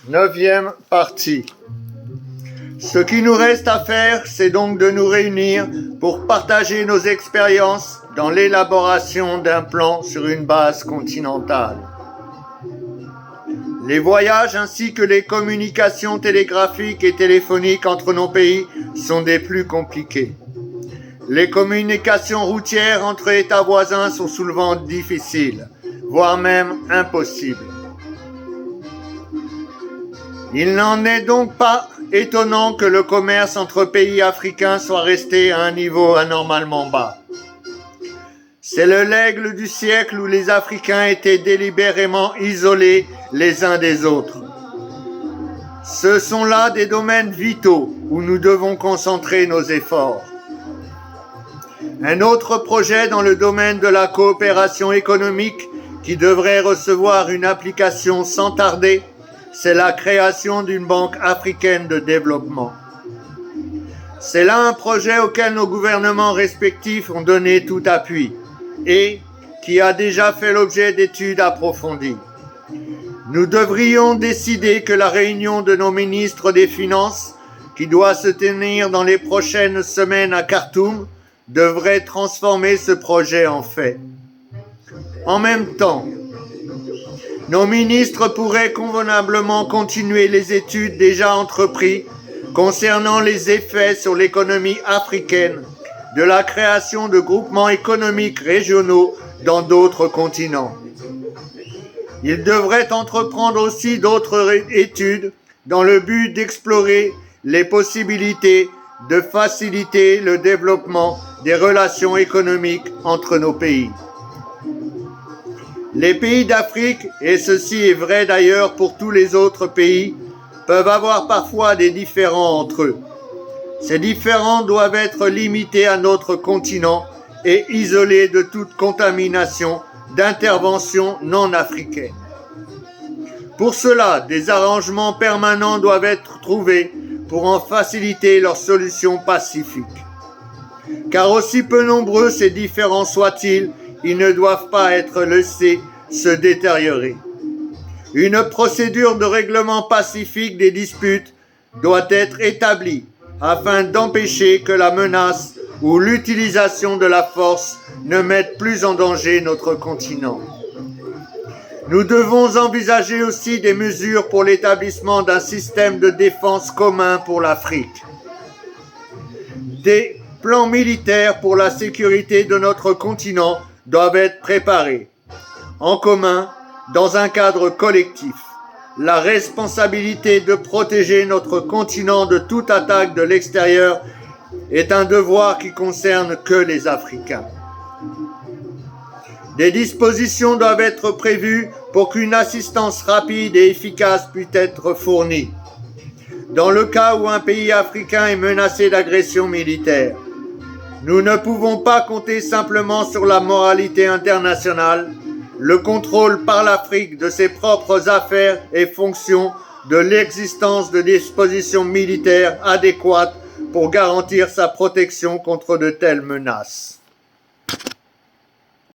Neuvième partie. Ce qui nous reste à faire, c'est donc de nous réunir pour partager nos expériences dans l'élaboration d'un plan sur une base continentale. Les voyages ainsi que les communications télégraphiques et téléphoniques entre nos pays sont des plus compliqués. Les communications routières entre États voisins sont souvent difficiles, voire même impossibles. Il n'en est donc pas étonnant que le commerce entre pays africains soit resté à un niveau anormalement bas. C'est le legs du siècle où les Africains étaient délibérément isolés les uns des autres. Ce sont là des domaines vitaux où nous devons concentrer nos efforts. Un autre projet dans le domaine de la coopération économique qui devrait recevoir une application sans tarder, c'est la création d'une banque africaine de développement. C'est là un projet auquel nos gouvernements respectifs ont donné tout appui et qui a déjà fait l'objet d'études approfondies. Nous devrions décider que la réunion de nos ministres des Finances, qui doit se tenir dans les prochaines semaines à Khartoum, devrait transformer ce projet en fait. En même temps, nos ministres pourraient convenablement continuer les études déjà entreprises concernant les effets sur l'économie africaine de la création de groupements économiques régionaux dans d'autres continents. Ils devraient entreprendre aussi d'autres études dans le but d'explorer les possibilités de faciliter le développement des relations économiques entre nos pays. Les pays d'Afrique, et ceci est vrai d'ailleurs pour tous les autres pays, peuvent avoir parfois des différends entre eux. Ces différends doivent être limités à notre continent et isolés de toute contamination d'interventions non africaines. Pour cela, des arrangements permanents doivent être trouvés pour en faciliter leur solution pacifique. Car aussi peu nombreux ces différends soient-ils, ils ne doivent pas être laissés se détériorer. Une procédure de règlement pacifique des disputes doit être établie afin d'empêcher que la menace ou l'utilisation de la force ne mette plus en danger notre continent. Nous devons envisager aussi des mesures pour l'établissement d'un système de défense commun pour l'Afrique. Des plans militaires pour la sécurité de notre continent doivent être préparés, en commun, dans un cadre collectif. La responsabilité de protéger notre continent de toute attaque de l'extérieur est un devoir qui concerne que les Africains. Des dispositions doivent être prévues pour qu'une assistance rapide et efficace puisse être fournie, dans le cas où un pays africain est menacé d'agression militaire. Nous ne pouvons pas compter simplement sur la moralité internationale. Le contrôle par l'Afrique de ses propres affaires est fonction de l'existence de dispositions militaires adéquates pour garantir sa protection contre de telles menaces.